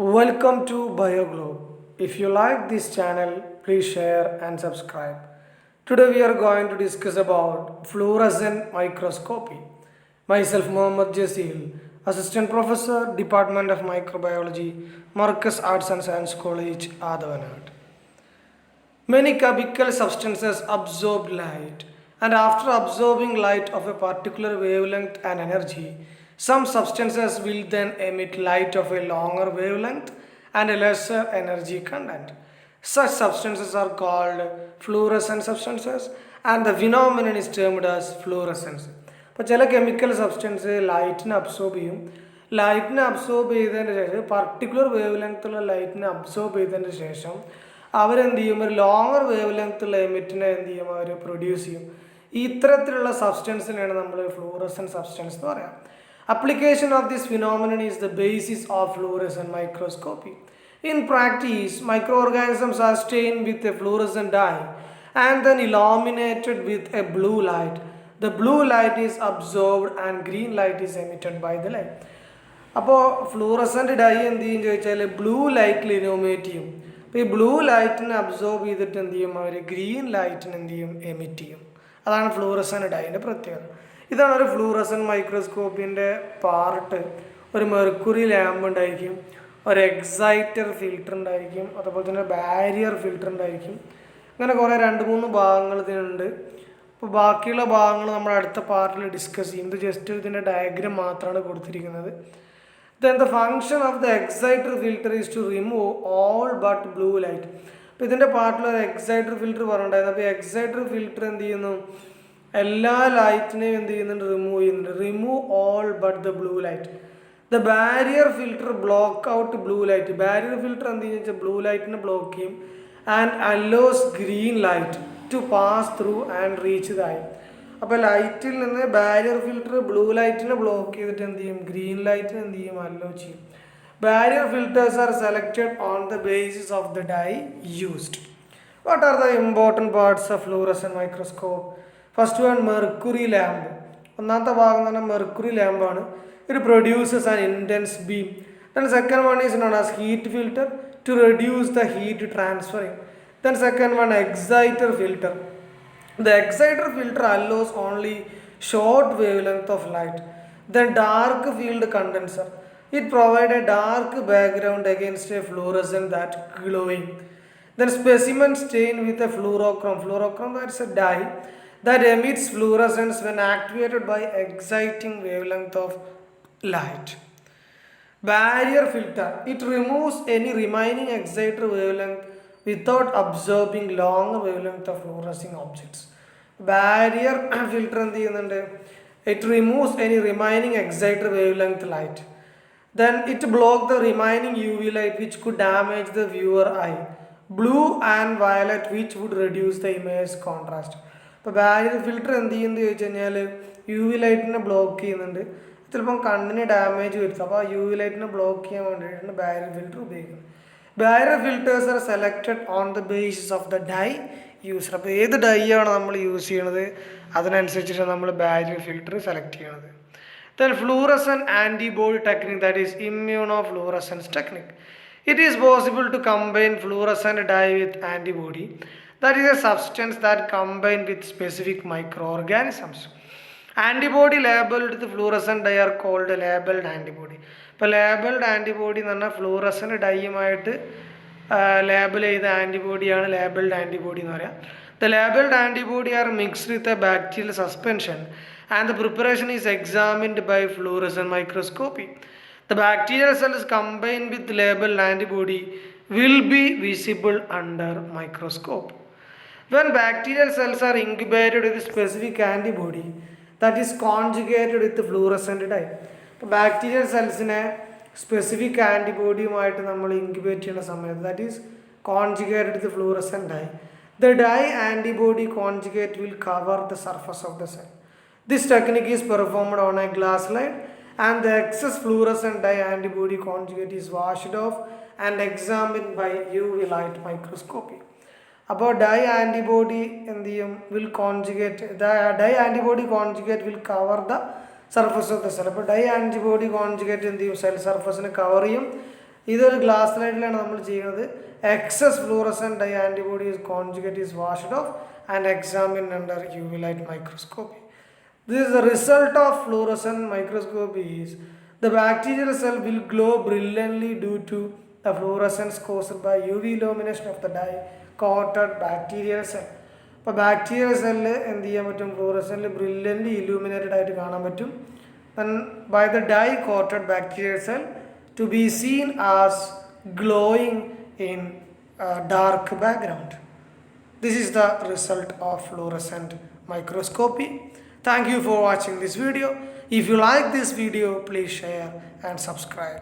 Welcome to BioGlobe. If you like this channel, please share and subscribe. Today we are going to discuss about fluorescent microscopy. Myself Mohammad Jasil, Assistant Professor, Department of Microbiology, Marcus Arts and Science College, Adavanad. Many chemical substances absorb light, and after absorbing light of a particular wavelength and energy, some substances will then emit light of a longer wavelength and a lesser energy content. Such substances are called fluorescent substances, and the phenomenon is termed as fluorescence. ഇപ്പോൾ ചില chemical substance ലൈറ്റിനെ absorb ചെയ്യും. ലൈറ്റിനെ absorb ചെയ്തതിന് ശേഷം particular wave ലെങ്ത്തുള്ള ലൈറ്റിനെ absorb ചെയ്തതിന് ശേഷം അവരെന്ത് ചെയ്യും, ഒരു ലോങ്ങർ വേവ് ലെങ്ത്തുള്ള എമിറ്റിനെ എന്ത് ചെയ്യും, അവർ പ്രൊഡ്യൂസ് ചെയ്യും. ഇത്തരത്തിലുള്ള സബ്സ്റ്റൻസിനെയാണ് നമ്മൾ ഫ്ലൂറസെൻറ്റ് സബ്സ്റ്റൻസ് എന്ന് പറയാം. Application of this phenomenon is the basis of fluorescent microscopy. In practice, microorganisms are stained with a fluorescent dye and then illuminated with a blue light. The blue light is absorbed and green light is emitted by the light. അപ്പോൾ fluorescent dye എന്ത് ചെയ്യും ചോദിച്ചാൽ blue ലൈറ്റിൽ illuminate ചെയ്യും. അപ്പോൾ ഈ blue ലൈറ്റിനെ absorb ചെയ്തിട്ട് എന്ത് ചെയ്യും, അവർ ഗ്രീൻ ലൈറ്റിന് എന്ത് ചെയ്യും, എമിറ്റ് ചെയ്യും. അതാണ് ഫ്ലൂറസെൻ്റ് ഡൈൻ്റെ പ്രത്യേകത. ഇതാണ് ഒരു ഫ്ലൂറസെൻ്റ് മൈക്രോസ്കോപ്പിൻ്റെ പാർട്ട്. ഒരു മെർക്കുറി ലാമ്പ് ഉണ്ടായിരിക്കും, ഒരു എക്സൈറ്റർ ഫിൽറ്റർ ഉണ്ടായിരിക്കും, അതുപോലെ തന്നെ ബാരിയർ ഫിൽറ്റർ ഉണ്ടായിരിക്കും. അങ്ങനെ കുറേ 2-3 ഭാഗങ്ങൾ ഇതിനുണ്ട്. അപ്പോൾ ബാക്കിയുള്ള ഭാഗങ്ങൾ നമ്മൾ അടുത്ത പാർട്ടിൽ ഡിസ്കസ് ചെയ്യും. ഇത് ജസ്റ്റ് ഇതിൻ്റെ ഡയഗ്രാം മാത്രമാണ് കൊടുത്തിരിക്കുന്നത്. Then the function of the exciter filter is to remove all but blue light. അപ്പോൾ ഇതിൻ്റെ പാർട്ടിൽ ഒരു എക്സൈറ്റർ ഫിൽറ്റർ പറഞ്ഞിട്ടുണ്ടായിരുന്നു. അപ്പോൾ എക്സൈറ്റർ ഫിൽറ്റർ എന്ത് ചെയ്യുന്നു, എല്ലാ ലൈറ്റിനെയും എന്ത് ചെയ്യുന്നുണ്ട്, റിമൂവ് ചെയ്യുന്നുണ്ട്. Remove all but the blue light. The barrier filter block out blue light. Barrier filter എന്ത് ചെയ്യുന്ന വെച്ചാൽ ബ്ലൂ ലൈറ്റിനെ ബ്ലോക്ക് ചെയ്യും. And allows green light to pass through and reach the eye. അപ്പോൾ ലൈറ്റിൽ നിന്ന് ബാരിയർ ഫിൽറ്റർ ബ്ലൂ ലൈറ്റിനെ block ചെയ്തിട്ട് എന്ത് ചെയ്യും, ഗ്രീൻ ലൈറ്റിന് എന്ത് ചെയ്യും, അലോ ചെയ്യും. Barrier filters are selected on the basis of the dye used. What are the important parts of fluorescent microscope? First one mercury lamp. ഒന്നാമത്തെ ഭാഗം എന്ന് പറഞ്ഞാൽ മെർക്കുറി ലാമ്പാണ്. It produces an intense beam. Then second one is known as heat filter to reduce the heat transferring. Then second one exciter filter. The exciter filter allows only short wavelength of light. Then dark field condenser. It provides a dark background against a fluorescent that glowing. Then specimen stained with a fluorochrome. Fluorochrome, that's a dye that emits fluorescence when activated by exciting wavelength of light. Barrier filter. It removes any remaining exciter wavelength without absorbing long wavelength of fluorescing objects. Barrier filter എന്ത് ചെയ്യുന്നുണ്ട്, it removes any remaining exciter wavelength light. Then it blocks the remaining UV light which could damage the viewer eye. Blue and violet which would reduce the image contrast. ഇപ്പോൾ barrier filter എന്ത് ചെയ്യുന്നത് ചോദിച്ചു കഴിഞ്ഞാൽ U V ലൈറ്റിനെ block ചെയ്യുന്നുണ്ട്. ചിലപ്പം കണ്ണിന് damage വരുത്തും. അപ്പോൾ ആ യു വി ലൈറ്റിനെ ബ്ലോക്ക് ചെയ്യാൻ വേണ്ടിയിട്ടാണ് ബാരിയർ ഫിൽറ്റർ ഉപയോഗിക്കുന്നത്. Barrier filters are selected on the basis of the dye user. അപ്പോൾ ഏത് ഡൈ ആണ് നമ്മൾ യൂസ് ചെയ്യണത് അതിനനുസരിച്ചിട്ട് നമ്മൾ ബാരിയർ ഫിൽറ്റർ സെലക്ട് ചെയ്യണത്. Then fluorescent antibody technique, that is immunofluorescence technique. It is possible to combine fluorescent dye with antibody. That is a substance that combine with specific microorganisms. Antibody labeled with fluorescent dye are called labeled antibody. ഇപ്പോൾ labelled antibody എന്ന് പറഞ്ഞാൽ fluorescent ഡൈയുമായിട്ട് label ചെയ്ത ആൻറ്റിബോഡിയാണ് labelled antibody എന്ന് പറയാം. The labelled antibody are mixed with a bacterial suspension and the preparation is examined by fluorescent microscopy. The bacterial cells combine with labelled antibody will be visible under microscope. When bacterial cells are incubated with a specific antibody that is conjugated with the fluorescent dye. ഇപ്പോൾ bacterial സെൽസിനെ specific ആൻറ്റിബോഡിയുമായിട്ട് നമ്മൾ incubate ചെയ്യുന്ന സമയത്ത് that is conjugated with fluorescent dye. The dye antibody conjugate will cover the surface of the cell. This technique is performed on a glass slide and the excess fluorescent dye antibody conjugate is washed off and examined by UV light microscopy. അപ്പോൾ dye antibody എന്ത് ചെയ്യും, will conjugate dye antibody conjugate will cover the surface of the cell. അപ്പോൾ dye antibody conjugate എന്ത് ചെയ്യും, cell സർഫസിനെ cover ചെയ്യും. ഇതൊരു glass സ്ലൈഡിലാണ് നമ്മൾ ചെയ്യുന്നത്. Excess fluorescent dye antibodies conjugate is washed off and examine under UV light microscopy. This is the result of fluorescent microscopy is the bacterial cell will glow brilliantly due to the fluorescence caused by UV illumination of the dye coated bacterial cell. അപ്പോൾ bacterial cell എന്ത് ചെയ്യാൻ പറ്റും, fluorescent brilliantly illuminated ആയിട്ട് കാണാൻ പറ്റും. By the dye coated bacterial cell to be seen as glowing in dark background. This is the result of fluorescent microscopy. Thank you for watching this video. If you like this video, please share and subscribe.